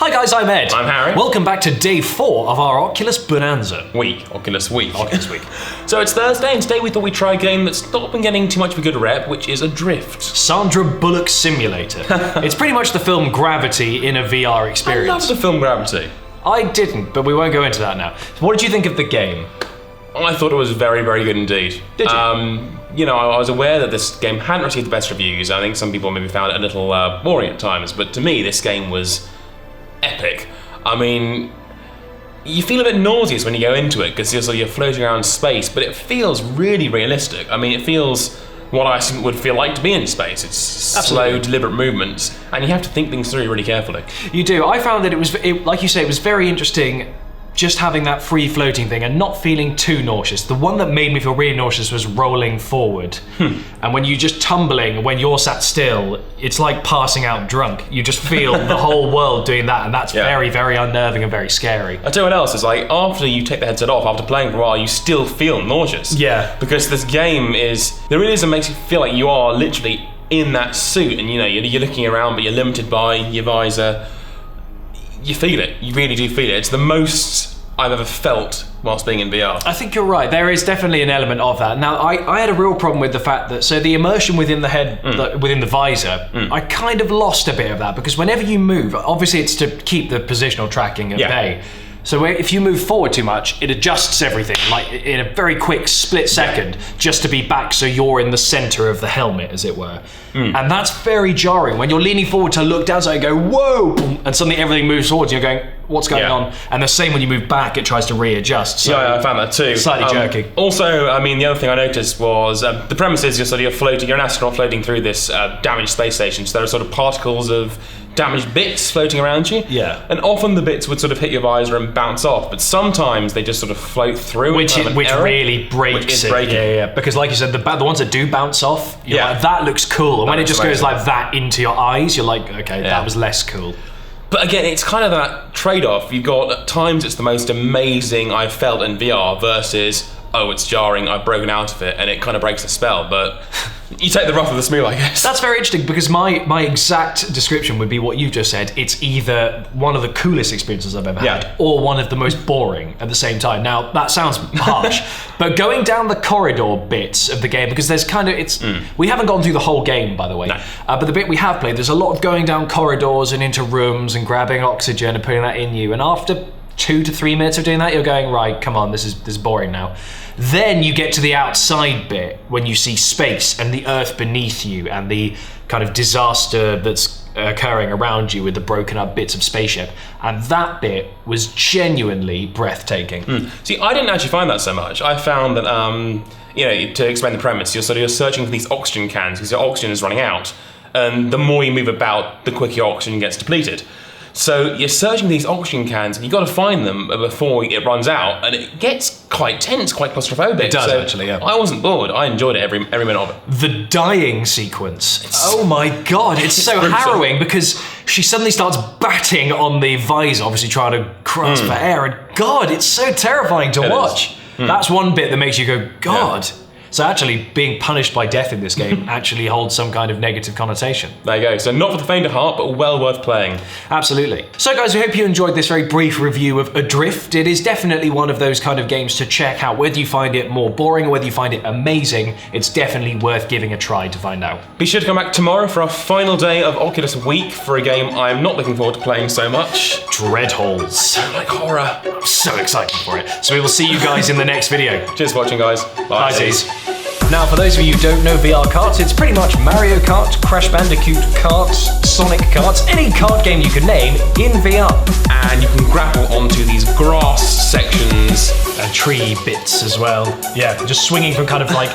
Hi guys, I'm Ed. I'm Harry. Welcome back to day 4 of our Oculus Bonanza. Oculus Week. Oculus Week. So it's Thursday, and today we thought we'd try a game that's not been getting too much of a good rep, which is Adrift. Sandra Bullock Simulator. It's pretty much the film Gravity in a VR experience. I love the film Gravity. I didn't, but we won't go into that now. What did you think of the game? I thought it was very, very good indeed. Did you? You know, I was aware that this game hadn't received the best reviews. I think some people maybe found it a little boring at times, but to me, this game was epic. I mean, you feel a bit nauseous when you go into it because you're floating around space, but it feels really realistic. I mean, it feels what I would feel like to be in space. It's Absolutely. slow, deliberate movements, and you have to think things through really carefully. You do. I found that it was, like you say, it was very interesting just having that free floating thing and not feeling too nauseous. The one that made me feel really nauseous was rolling forward. And when you're just tumbling, when you're sat still, it's like passing out drunk. You just feel the whole world doing that, and that's very, very unnerving and very scary. I tell you what else is like, after you take the headset off, after playing for a while, you still feel nauseous. Yeah. Because this game the realism makes you feel like you are literally in that suit, and you know, you're looking around, but you're limited by your visor. You feel it. You really do feel it. It's the most I've ever felt whilst being in VR. I think you're right. There is definitely an element of that. Now, I had a real problem with the fact that, so the immersion within the head, within the visor, I kind of lost a bit of that because whenever you move, obviously it's to keep the positional tracking at bay. So if you move forward too much, it adjusts everything like in a very quick split second just to be back so you're in the center of the helmet, as it were. And that's very jarring. When you're leaning forward to look down, so you go, whoa, boom, and suddenly everything moves forward and you're going, what's going on? And the same when you move back, it tries to readjust. So I found that too. Slightly jerky. Also, I mean, the other thing I noticed was the premise is you're an astronaut floating through this damaged space station. So there are sort of particles of damaged bits floating around you. Yeah. And often the bits would sort of hit your visor and bounce off, but sometimes they just sort of float through. Which really breaks it. Yeah. Because like you said, the ones that do bounce off, you're like, that looks cool. And when it just goes like that into your eyes, you're like, okay, that was less cool. But again, it's kind of that trade-off. You've got, at times it's the most amazing I've felt in VR versus, oh, it's jarring, I've broken out of it, and it kind of breaks the spell. But you take the rough with the smooth, I guess. That's very interesting because my exact description would be what you just said. It's either one of the coolest experiences I've ever had or one of the most boring at the same time. Now, that sounds harsh, but going down the corridor bits of the game, because there's kind of, we haven't gone through the whole game, by the way, but the bit we have played, there's a lot of going down corridors and into rooms and grabbing oxygen and putting that in you. And after 2 to 3 minutes of doing that, you're going, right, come on, this is boring now. Then you get to the outside bit when you see space and the earth beneath you and the kind of disaster that's occurring around you with the broken up bits of spaceship. And that bit was genuinely breathtaking. See, I didn't actually find that so much. I found that, you know, to explain the premise, you're searching for these oxygen cans because your oxygen is running out. And the more you move about, the quicker your oxygen gets depleted. So you're searching these oxygen cans and you've got to find them before it runs out, and it gets quite tense, quite claustrophobic. It does, actually, yeah. I wasn't bored. I enjoyed it every minute of it. The dying sequence. Oh my God, it's so harrowing because she suddenly starts batting on the visor, obviously trying to grasp for air, and God, it's so terrifying to watch. That's one bit that makes you go, God. Yeah. So actually, being punished by death in this game actually holds some kind of negative connotation. There you go. So not for the faint of heart, but well worth playing. Absolutely. So guys, we hope you enjoyed this very brief review of Adrift. It is definitely one of those kind of games to check out. Whether you find it more boring or whether you find it amazing, it's definitely worth giving a try to find out. Be sure to come back tomorrow for our final day of Oculus Week for a game I'm not looking forward to playing so much. Dreadholes. So like horror. I'm so excited for it. So we will see you guys in the next video. Cheers for watching, guys. Bye. Now, for those of you who don't know VR karts, it's pretty much Mario Kart, Crash Bandicoot karts, Sonic karts, any kart game you can name in VR. And you can grapple onto these grass sections. And tree bits as well. Yeah, just swinging from kind of like